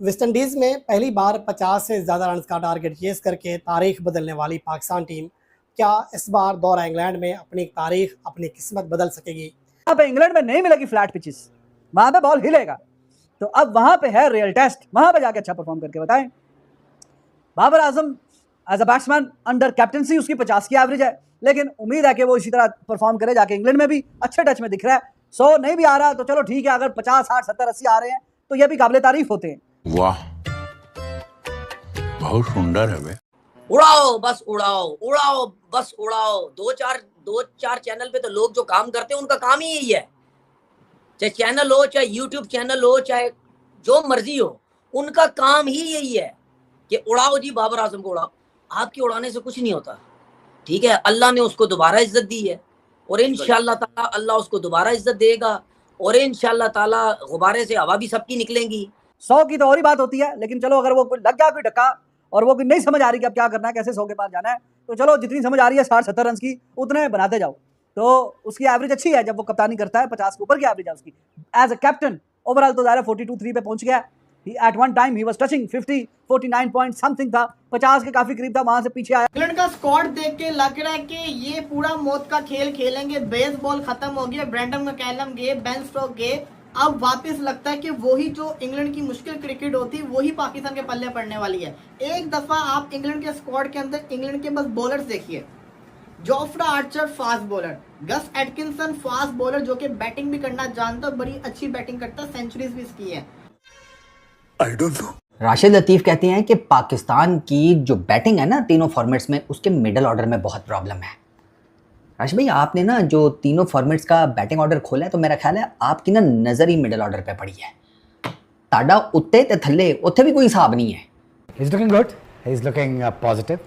West Indies में पहली बार 50 से ज़्यादा रन का टारगेट चेस करके तारीख बदलने वाली पाकिस्तान टीम क्या इस बार दौरा इंग्लैंड में अपनी तारीख अपनी किस्मत बदल सकेगी? अब इंग्लैंड में नहीं मिलेगी फ्लैट पिचेस, वहां पे बॉल हिलेगा। तो अब वहां पे है रियल टेस्ट, वहां पे जाके अच्छा परफॉर्म करके बताएं। Babar Azam as a batsman under captaincy उसकी 50 की एवरेज है, लेकिन उम्मीद है कि वो इसी तरह परफॉर्म करे जाके। इंग्लैंड में भी अच्छे टच में दिख रहा है। 100 नहीं भी आ रहा तो चलो ठीक है, अगर 50, 60, 70, 80 आ रहे हैं तो ये भी काबिले तारीफ होते हैं। वाह, बहुत सुंदर है वे। उड़ाओ बस उड़ाओ, उड़ाओ बस उड़ाओ। दो चार चैनल पे तो लोग जो काम करते हैं उनका काम ही यही है। चाहे चैनल हो, चाहे यूट्यूब चैनल हो, चाहे जो मर्जी हो, उनका काम ही यही है कि उड़ाओ जी, बाबर आजम को उड़ाओ। आपके उड़ाने से कुछ नहीं होता, ठीक है। अल्लाह ने उसको दोबारा इज्जत दी है और इंशाअल्लाह ताला अल्लाह उसको दोबारा इज्जत देगा और इंशाअल्लाह ताला गुब्बारे से हवा भी सबकी निकलेंगी। 100 की तो और ही बात होती है, लेकिन चलो अगर वो कोई लग गया कोई धक्का और वो कोई नहीं समझ आ रही कि अब क्या करना है, कैसे 100 के पार जाना है, तो चलो जितनी समझ आ रही है 60-70 रन की उतने बनाते जाओ। तो उसकी एवरेज अच्छी है जब वो कप्तानी करता है, 50 के ऊपर की एवरेज है उसकी एज अ कैप्टन। ओवरऑल तो ज़ाहिर 42-3 पे पहुंच गया। एट वन टाइम ही वाज टचिंग 50, 49 पॉइंट समथिंग था, 50 के काफी करीब था, वहां से पीछे आया। इंग्लैंड का स्क्वाड देख के लग रहा है कि ये पूरा मौत का खेल खेलेंगे। बेसबॉल खत्म हो गया, ब्रेंडन मैकलम गए, बेन स्टोक्स गए। अब वापस लगता है कि वही जो इंग्लैंड की मुश्किल क्रिकेट होती वही पाकिस्तान के पल्ले पड़ने वाली है। एक दफा आप इंग्लैंड के स्क्वाड के अंदर इंग्लैंड के बस बॉलर्स देखिए। Jofra Archer fast bowler, Gus Atkinson fast bowler जो कि बैटिंग भी करना जानता, बड़ी अच्छी बैटिंग करता, सेंचुरीज भी इसकी है। I don't know. Rashid Latif कहते हैं कि पाकिस्तान की जो बैटिंग है ना तीनों फॉर्मेट्स में, उसके मिडल ऑर्डर में बहुत प्रॉब्लम है। राशिद भाई, आपने ना जो तीनों फॉर्मेट्स का बैटिंग ऑर्डर खोला है तो मेरा ख्याल है आपकी ना नज़र ही मिडल ऑर्डर पे पड़ी है। ताड़ा उत्ते ते थल्ले उत्थे भी कोई हिसाब नहीं है। He's looking good. He's looking positive.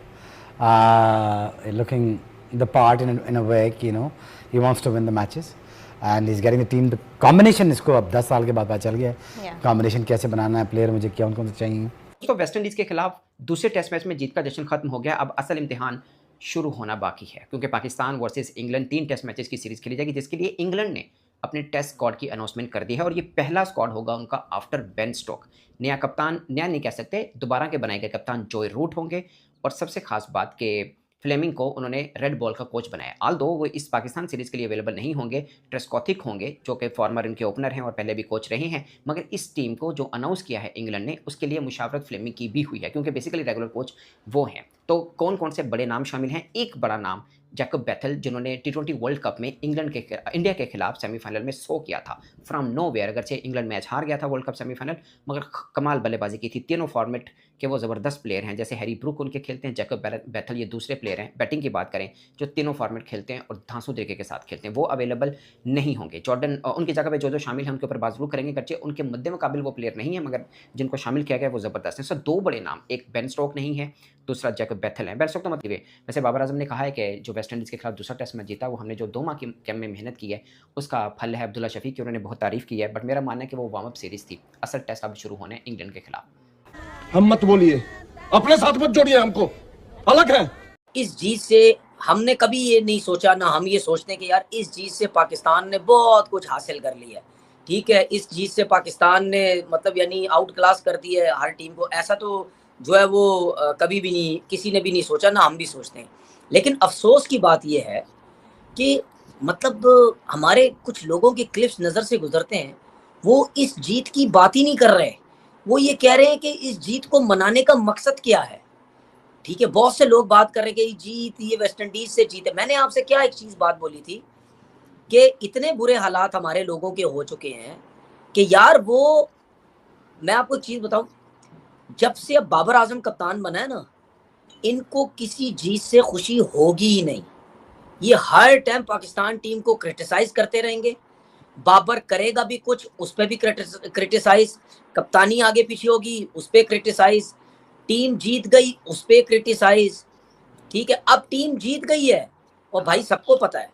Looking the part in a way, you know, he wants to win the matches. And he's getting the team. The combination इसको अब 10 साल के बाद पता चल गया है combination कैसे बनाना है, प्लेयर मुझे कौन कौन से चाहिए। तो वेस्ट इंडीज़ के खिलाफ दूसरे टेस्ट मैच में जीत का जश्न खत्म हो गया। अब असल इम्तिहान शुरू होना बाकी है, क्योंकि Pakistan versus England 3 test matches की सीरीज़ खेली जाएगी, जिसके लिए इंग्लैंड ने अपने टेस्ट स्क्वाड की अनाउंसमेंट कर दी है और ये पहला स्क्वाड होगा उनका आफ्टर बेन स्टोक। नया कप्तान, नया नहीं कह सकते, दोबारा के बनाए गए कप्तान जॉय रूट होंगे। और सबसे खास बात कि फ्लेमिंग को उन्होंने रेड बॉल का कोच बनाया। आल दो वो इस पाकिस्तान सीरीज़ के लिए अवेलेबल नहीं होंगे, ट्रेस्कॉथिक होंगे जो कि फॉर्मर इनके ओपनर हैं और पहले भी कोच रहे हैं, मगर इस टीम को जो अनाउंस किया है इंग्लैंड ने उसके लिए मुशावरत फ्लेमिंग की भी हुई है, क्योंकि बेसिकली रेगुलर कोच वो हैं। तो कौन कौन से बड़े नाम शामिल हैं? एक बड़ा नाम जैकब बैथल, जिन्होंने T20 वर्ल्ड कप में इंडिया के खिलाफ सेमीफाइनल में 100 किया था फ्रॉम नोवेयर। अगरचे इंग्लैंड मैच हार गया था वर्ल्ड कप सेमीफाइनल, मगर कमाल बल्लेबाजी की थी। तीनों फॉर्मेट के वो ज़बरदस्त प्लेयर हैं, जैसे हैरी ब्रूक उनके खेलते हैं, जैकब बैथल ये दूसरे प्लेयर हैं। बैटिंग की बात करें जो तीनों फॉर्मेट खेलते हैं और धांसू तरीके के साथ खेलते हैं, वो अवेलेबल नहीं होंगे। जॉर्डन उनकी जगह पे जो शामिल हैं उनके ऊपर बात जरूर करेंगे, करचे उनके मद्दे मुकाबिल वो प्लेयर नहीं है, मगर जिनको शामिल किया गया वो ज़बरदस्त है। सर, 2 बड़े नाम, एक बेन स्टोक नहीं है, दूसरा जैकब बैथल है। बेन स्टोक तो मतलब वैसे बाबर आजम ने कहा है कि जो वेस्ट इंडीज़ के खिलाफ दूसरा टेस्ट मैच जीता, वो हमने जो 2 माह की कैम में मेहनत की है उसका फल है। अब्दुल्ला शफीक की उन्होंने बहुत तारीफ़ की है, बट मेरा मानना है कि वो वार्म अप सीरीज़ थी। असल टेस्ट अब शुरू होने इंग्लैंड के खिलाफ। हम मत बोलिए, अपने साथ मत जोड़िए, हमको अलग है। इस जीत से हमने कभी ये नहीं सोचा, ना हम ये सोचते कि यार इस जीत से पाकिस्तान ने बहुत कुछ हासिल कर लिया है, ठीक है। इस जीत से पाकिस्तान ने मतलब यानी आउट क्लास कर दी है हर टीम को, ऐसा तो जो है वो कभी भी नहीं, किसी ने भी नहीं सोचा, ना हम भी सोचते हैं। लेकिन अफसोस की बात यह है कि मतलब हमारे कुछ लोगों के क्लिप्स नज़र से गुजरते हैं, वो इस जीत की बात ही नहीं कर रहे। वो ये कह रहे हैं कि इस जीत को मनाने का मकसद क्या है, ठीक है। बहुत से लोग बात कर रहे हैं कि जीत ये वेस्ट इंडीज से जीत है। मैंने आपसे क्या एक चीज़ बात बोली थी कि इतने बुरे हालात हमारे लोगों के हो चुके हैं कि यार वो, मैं आपको एक चीज़ बताऊं, जब से अब बाबर आजम कप्तान बना है ना, इनको किसी जीत से खुशी होगी ही नहीं। ये हर टाइम पाकिस्तान टीम को क्रिटिसाइज करते रहेंगे। बाबर करेगा भी कुछ, उस पर भी क्रिटिसाइज, कप्तानी आगे पीछे होगी उस पर क्रिटिसाइज, टीम जीत गई उस पर क्रिटिसाइज, ठीक है। अब टीम जीत गई है और भाई सबको पता है,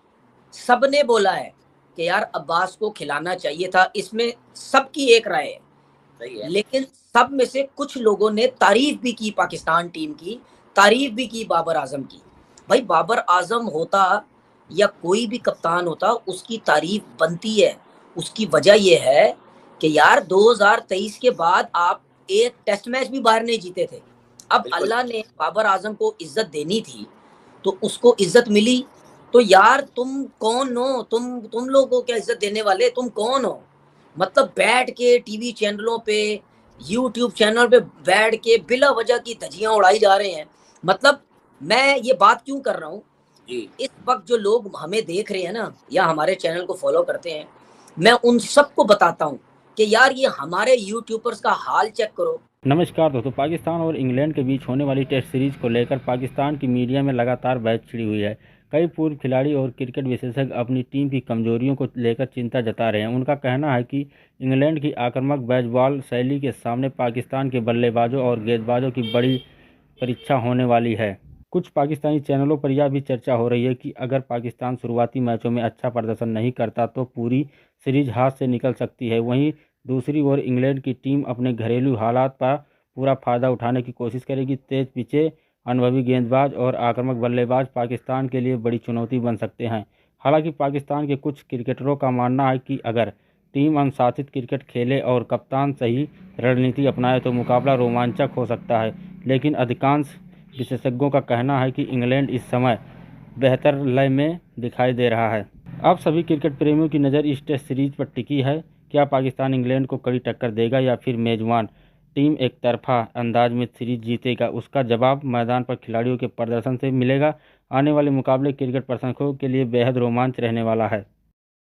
सब ने बोला है कि यार अब्बास को खिलाना चाहिए था, इसमें सबकी एक राय है, लेकिन सब में से कुछ लोगों ने तारीफ भी की पाकिस्तान टीम की, तारीफ भी की बाबर आजम की। भाई बाबर आजम होता या कोई भी कप्तान होता, उसकी तारीफ बनती है। उसकी वजह यह है कि यार 2023 के बाद आप एक टेस्ट मैच भी बाहर नहीं जीते थे। अब अल्लाह ने बाबर आजम को इज्जत देनी थी तो उसको इज्जत मिली। तो यार तुम कौन हो, तुम लोगों को क्या इज्जत देने वाले, तुम कौन हो? मतलब बैठ के टीवी चैनलों पे, यूट्यूब चैनल पे बैठ के बिला वजह की धज्जियां उड़ाई जा रहे हैं। मतलब मैं ये बात क्यों कर रहा हूँ, इस वक्त जो लोग हमें देख रहे हैं ना या हमारे चैनल को फॉलो करते हैं, मैं उन सबको बताता हूँ कि यार ये हमारे यूट्यूबर्स का हाल चेक करो। नमस्कार दोस्तों, पाकिस्तान और इंग्लैंड के बीच होने वाली टेस्ट सीरीज को लेकर पाकिस्तान की मीडिया में लगातार बहस छिड़ी हुई है। कई पूर्व खिलाड़ी और क्रिकेट विशेषज्ञ अपनी टीम की कमजोरियों को लेकर चिंता जता रहे हैं। उनका कहना है कि इंग्लैंड की आक्रामक बेसबॉल शैली के सामने पाकिस्तान के बल्लेबाजों और गेंदबाजों की बड़ी परीक्षा होने वाली है। कुछ पाकिस्तानी चैनलों पर यह भी चर्चा हो रही है कि अगर पाकिस्तान शुरुआती मैचों में अच्छा प्रदर्शन नहीं करता तो पूरी सीरीज हाथ से निकल सकती है। वहीं दूसरी ओर इंग्लैंड की टीम अपने घरेलू हालात का पूरा फ़ायदा उठाने की कोशिश करेगी। तेज पिचें, अनुभवी गेंदबाज और आक्रामक बल्लेबाज पाकिस्तान के लिए बड़ी चुनौती बन सकते हैं। हालांकि पाकिस्तान के कुछ क्रिकेटरों का मानना है कि अगर टीम अनुशासित क्रिकेट खेले और कप्तान सही रणनीति अपनाए तो मुकाबला रोमांचक हो सकता है। लेकिन अधिकांश विशेषज्ञों का कहना है कि इंग्लैंड इस समय बेहतर लय में दिखाई दे रहा है। अब सभी क्रिकेट प्रेमियों की नज़र इस टेस्ट सीरीज पर टिकी है। क्या पाकिस्तान इंग्लैंड को कड़ी टक्कर देगा या फिर मेजबान टीम एक तरफा अंदाज में सीरीज जीतेगा? उसका जवाब मैदान पर खिलाड़ियों के प्रदर्शन से मिलेगा। आने वाले मुकाबले क्रिकेट प्रशंसकों के लिए बेहद रोमांच रहने वाला है।